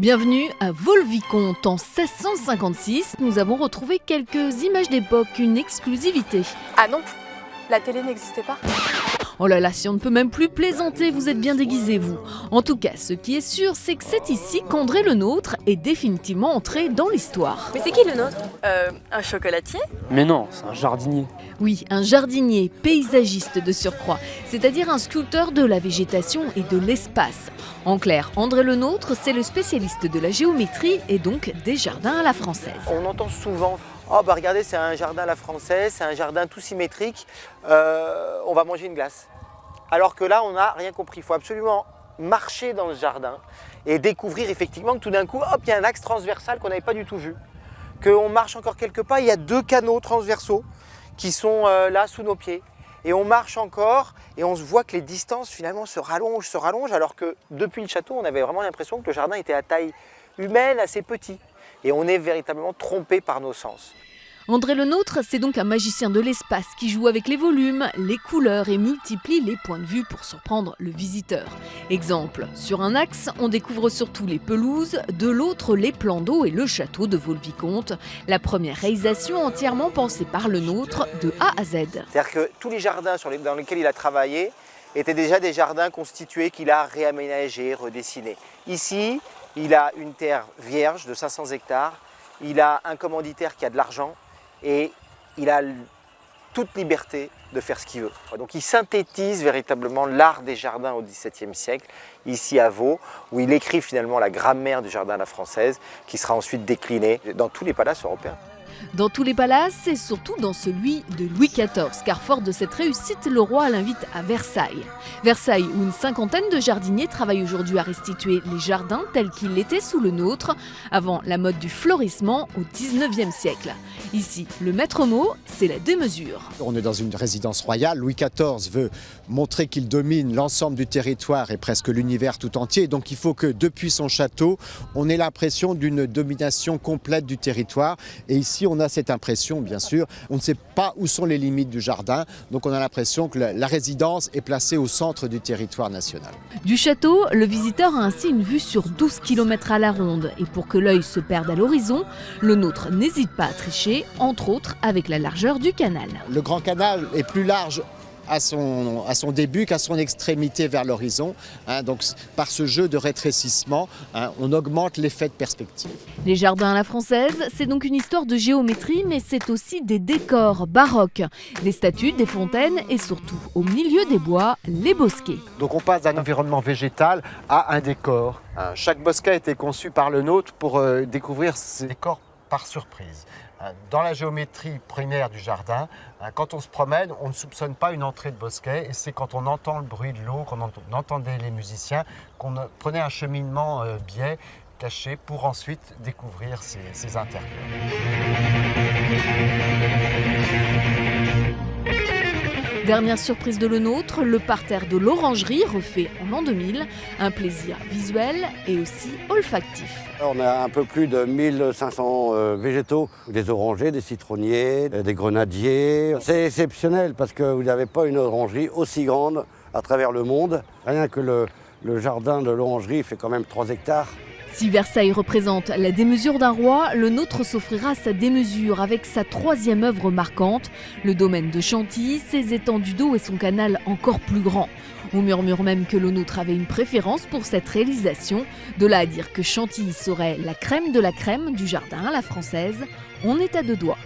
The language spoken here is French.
Bienvenue à Vaux-le-Vicomte. En 1656, nous avons retrouvé quelques images d'époque, une exclusivité. Ah non, la télé n'existait pas. Oh là là, si on ne peut même plus plaisanter, vous êtes bien déguisés, vous. En tout cas, ce qui est sûr, c'est que c'est ici qu'André Le Nôtre est définitivement entré dans l'histoire. Mais c'est qui le nôtre? Un chocolatier? Mais non, c'est un jardinier. Oui, un jardinier, paysagiste de surcroît, c'est-à-dire un sculpteur de la végétation et de l'espace. En clair, André Le Nôtre, c'est le spécialiste de la géométrie et donc des jardins à la française. On entend souvent « Oh bah regardez, c'est un jardin à la française, c'est un jardin tout symétrique, on va manger une glace ». Alors que là, on n'a rien compris. Il faut absolument marcher dans le jardin et découvrir effectivement que tout d'un coup, hop, il y a un axe transversal qu'on n'avait pas du tout vu. Qu'on marche encore quelques pas, il y a deux canaux transversaux qui sont là sous nos pieds. Et on marche encore et on se voit que les distances finalement se rallongent, alors que depuis le château, on avait vraiment l'impression que le jardin était à taille humaine, assez petit. Et on est véritablement trompé par nos sens. André Le Nôtre, c'est donc un magicien de l'espace qui joue avec les volumes, les couleurs et multiplie les points de vue pour surprendre le visiteur. Exemple, sur un axe, on découvre surtout les pelouses, de l'autre les plans d'eau et le château de Vaux-le-Vicomte. La première réalisation entièrement pensée par Le Nôtre de A à Z. C'est-à-dire que tous les jardins dans lesquels il a travaillé étaient déjà des jardins constitués qu'il a réaménagés, redessinés. Ici, il a une terre vierge de 500 hectares, il a un commanditaire qui a de l'argent, et il a toute liberté de faire ce qu'il veut. Donc il synthétise véritablement l'art des jardins au XVIIe siècle, ici à Vaux, où il écrit finalement la grammaire du jardin à la française, qui sera ensuite déclinée dans tous les palaces européens. Dans tous les palaces et surtout dans celui de Louis XIV, car fort de cette réussite, le roi l'invite à Versailles. Versailles, où une cinquantaine de jardiniers travaillent aujourd'hui à restituer les jardins tels qu'ils l'étaient sous Le Nôtre, avant la mode du florissement au XIXe siècle. Ici, le maître mot, c'est la démesure. On est dans une résidence royale. Louis XIV veut montrer qu'il domine l'ensemble du territoire et presque l'univers tout entier. Donc il faut que depuis son château, on ait l'impression d'une domination complète du territoire. Et ici, on a cette impression, bien sûr, on ne sait pas où sont les limites du jardin. Donc on a l'impression que la résidence est placée au centre du territoire national. Du château, le visiteur a ainsi une vue sur 12 km à la ronde. Et pour que l'œil se perde à l'horizon, Le Nôtre n'hésite pas à tricher, entre autres avec la largeur du canal. Le grand canal est plus large à son début qu'à son extrémité vers l'horizon. Donc par ce jeu de rétrécissement, on augmente l'effet de perspective. Les jardins à la française, c'est donc une histoire de géométrie, mais c'est aussi des décors baroques, des statues, des fontaines et surtout, au milieu des bois, les bosquets. Donc on passe d'un environnement végétal à un décor. Chaque bosquet a été conçu par Le Nôtre pour découvrir ces décors par surprise. Dans la géométrie primaire du jardin, quand on se promène, on ne soupçonne pas une entrée de bosquet et c'est quand on entend le bruit de l'eau, qu'on entendait les musiciens, qu'on prenait un cheminement biais, caché, pour ensuite découvrir ces intérieurs. Dernière surprise de Le Nôtre, le parterre de l'Orangerie refait en l'an 2000, un plaisir visuel et aussi olfactif. On a un peu plus de 1500 végétaux, des orangers, des citronniers, des grenadiers. C'est exceptionnel parce que vous n'avez pas une orangerie aussi grande à travers le monde. Rien que le jardin de l'Orangerie fait quand même 3 hectares. Si Versailles représente la démesure d'un roi, Le Nôtre s'offrira sa démesure avec sa 3e œuvre marquante, le domaine de Chantilly, ses étendues d'eau et son canal encore plus grand. On murmure même que Le Nôtre avait une préférence pour cette réalisation. De là à dire que Chantilly serait la crème de la crème du jardin à la française, on est à 2 doigts.